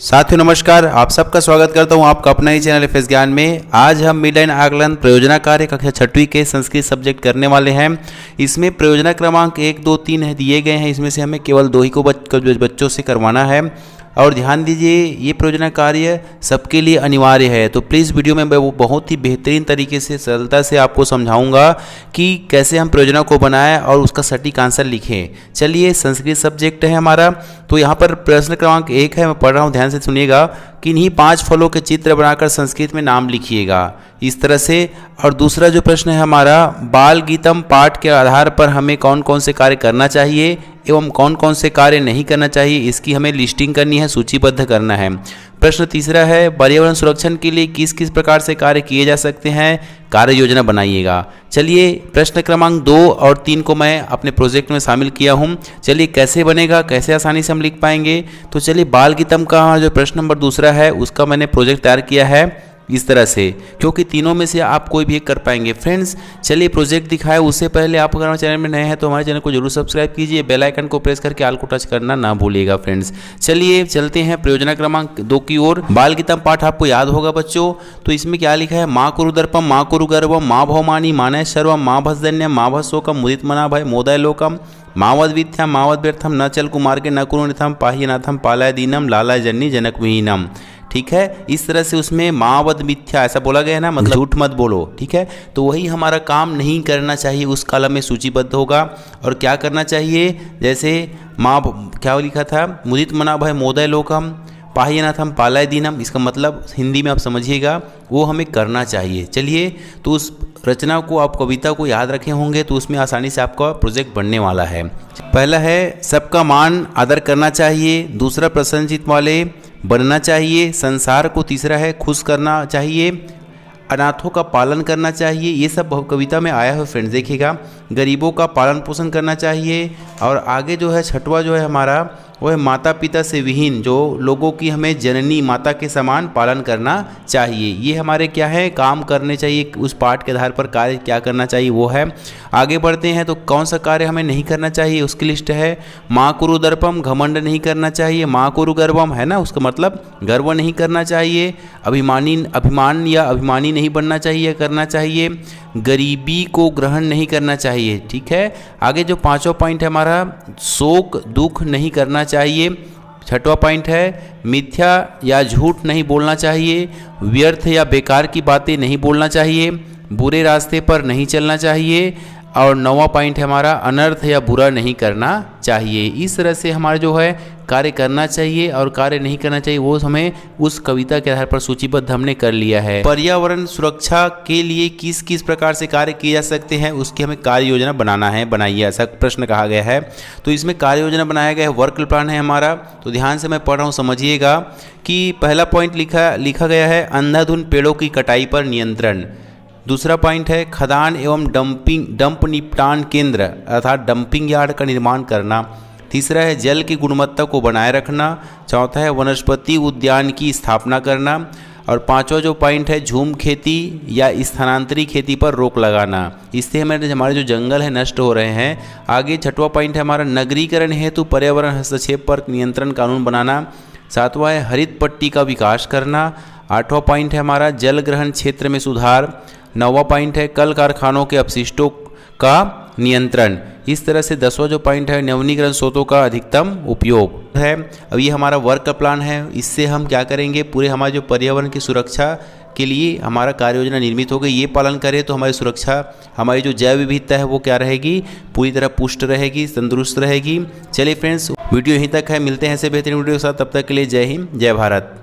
साथियों नमस्कार, आप सबका स्वागत करता हूं आपका अपना ही चैनल एफएस ज्ञान में। आज हम मिड लाइन आकलन प्रयोजना कार्य कक्षा 6वीं के संस्कृत सब्जेक्ट करने वाले हैं। इसमें प्रयोजना क्रमांक 1, 2, 3 है दिए गए हैं। इसमें से हमें केवल 2 ही को बच्चों से करवाना है। और ध्यान दीजिए, ये प्रयोजना कार्य सबके लिए अनिवार्य है। तो प्लीज़ वीडियो में मैं वो बहुत ही बेहतरीन तरीके से सरलता से आपको समझाऊंगा कि कैसे हम प्रयोजना को बनाएं और उसका सटीक आंसर लिखें। चलिए, संस्कृत सब्जेक्ट है हमारा। तो यहाँ पर प्रश्न क्रमांक 1 है, मैं पढ़ रहा हूँ, ध्यान से सुनिएगा। किन्हीं 5 फलों के चित्र बनाकर संस्कृत में नाम लिखिएगा, इस तरह से। और दूसरा जो प्रश्न है हमारा, बाल गीतम पाठ के आधार पर हमें कौन कौन से कार्य करना चाहिए एवं कौन कौन से कार्य नहीं करना चाहिए, इसकी हमें लिस्टिंग करनी है, सूचीबद्ध करना है। प्रश्न तीसरा है, पर्यावरण संरक्षण के लिए किस किस प्रकार से कार्य किए जा सकते हैं, कार्य योजना बनाइएगा। चलिए, प्रश्न क्रमांक 2 और 3 को मैं अपने प्रोजेक्ट में शामिल किया हूँ। चलिए, कैसे बनेगा, कैसे आसानी से हम लिख पाएंगे। तो चलिए, बाल गीतम का जो प्रश्न नंबर दूसरा है उसका मैंने प्रोजेक्ट तैयार किया है इस तरह से, क्योंकि तीनों में से आप कोई भी एक कर पाएंगे। फ्रेंड्स, चलिए प्रोजेक्ट दिखाए उससे पहले आप अगर हमारे चैनल में नए हैं तो हमारे चैनल को जरूर सब्सक्राइब कीजिए, बेल आइकन को प्रेस करके ऑल को टच करना ना भूलिएगा। फ्रेंड्स, चलिए चलते हैं प्रयोजना क्रमांक 2 की ओर। बाल गीतम पाठ आपको याद होगा बच्चों। तो इसमें क्या लिखा है, माँ कुरु दर्पम माँ कुरु गर्वम माँ भवमानी मानय सर्वम माँ भसधन्यम माँ भस्शोकम मुदित मना भय मोदय लोकम मावद विथ्याम मावद व्यर्थम न चल कुमार के न कुरु निथम पाह्यनाथम पालय दीनम लाला जन्नी जनक विहीनम। ठीक है, इस तरह से उसमें मावद मिथ्या ऐसा बोला गया है ना, मतलब झूठ मत बोलो। ठीक है, तो वही हमारा काम नहीं करना चाहिए, उस कॉलम में सूचीबद्ध होगा। और क्या करना चाहिए, जैसे माँ क्या लिखा था, मुदित मना भय मोदय लोकम पाह्यनाथम पालय दीनम, इसका मतलब हिंदी में आप समझिएगा, वो हमें करना चाहिए। चलिए, तो उस रचना को, आप कविता को याद रखे होंगे तो उसमें आसानी से आपका प्रोजेक्ट बनने वाला है। पहला है, सबका मान आदर करना चाहिए। दूसरा, प्रसन्नचित्त वाले बनना चाहिए। संसार को, तीसरा है, खुश करना चाहिए। अनाथों का पालन करना चाहिए। ये सब कविता में आया है फ्रेंड्स, देखिएगा। गरीबों का पालन पोषण करना चाहिए। और आगे जो है 6वां जो है हमारा, वो है माता पिता से विहीन जो लोगों की हमें जननी माता के समान पालन करना चाहिए। ये हमारे क्या है, काम करने चाहिए। उस पाठ के आधार पर कार्य क्या करना चाहिए वो है। आगे बढ़ते हैं तो कौन सा कार्य हमें नहीं करना चाहिए उसकी लिस्ट है। माँ कुरु दर्पम, घमंड नहीं करना चाहिए। माँ कुरु गर्वम है ना, उसका मतलब गर्व नहीं करना चाहिए। अभिमान या अभिमानी नहीं बनना चाहिए, करना चाहिए। गरीबी को ग्रहण नहीं करना चाहिए। ठीक है, आगे जो 5वां पॉइंट है हमारा, शोक दुख नहीं करना चाहिए। 6वां पॉइंट है, मिथ्या या झूठ नहीं बोलना चाहिए। व्यर्थ या बेकार की बातें नहीं बोलना चाहिए। बुरे रास्ते पर नहीं चलना चाहिए। और 9वां पॉइंट है हमारा, अनर्थ या बुरा नहीं करना चाहिए। इस तरह से हमारा जो है कार्य करना चाहिए और कार्य नहीं करना चाहिए वो हमें उस कविता के आधार पर सूचीबद्ध हमने कर लिया है। पर्यावरण सुरक्षा के लिए किस किस प्रकार से कार्य किए जा सकते हैं उसकी हमें कार्य योजना बनाना है, बनाइए, ऐसा प्रश्न कहा गया है। तो इसमें कार्य योजना बनाया गया है, वर्क प्लान है हमारा। तो ध्यान से मैं पढ़ रहा हूँ, समझिएगा कि पहला पॉइंट लिखा गया है, अंधाधुंध पेड़ों की कटाई पर नियंत्रण। दूसरा पॉइंट है, खदान एवं डंप निपटान केंद्र अर्थात डंपिंग यार्ड का निर्माण करना। तीसरा है, जल की गुणवत्ता को बनाए रखना। चौथा है, वनस्पति उद्यान की स्थापना करना। और 5वां जो पॉइंट है, झूम खेती या स्थानांतरी खेती पर रोक लगाना। इससे हमारे जो जंगल है नष्ट हो रहे हैं। आगे 6वां पॉइंट है हमारा, नगरीकरण हेतु पर्यावरण हस्तक्षेप पर नियंत्रण कानून बनाना। 7वां है, हरित पट्टी का विकास करना। 8वां पॉइंट है हमारा, जल ग्रहण क्षेत्र में सुधार। 9वां पॉइंट है, कल कारखानों के अपशिष्टों का नियंत्रण। इस तरह से 10वां जो पॉइंट है, नवीनीकरण स्रोतों का अधिकतम उपयोग है। अब ये हमारा वर्क प्लान है। इससे हम क्या करेंगे, पूरे हमारे जो पर्यावरण की सुरक्षा के लिए हमारा कार्य योजना निर्मित हो गई। ये पालन करें तो हमारी सुरक्षा, हमारी जो जैव विविधता है वो क्या रहेगी, पूरी तरह पुष्ट रहेगी, तंदुरुस्त रहेगी। चलिए फ्रेंड्स, वीडियो यहीं तक है, मिलते हैं ऐसे बेहतरीन वीडियो के साथ। तब तक के लिए जय हिंद, जय भारत।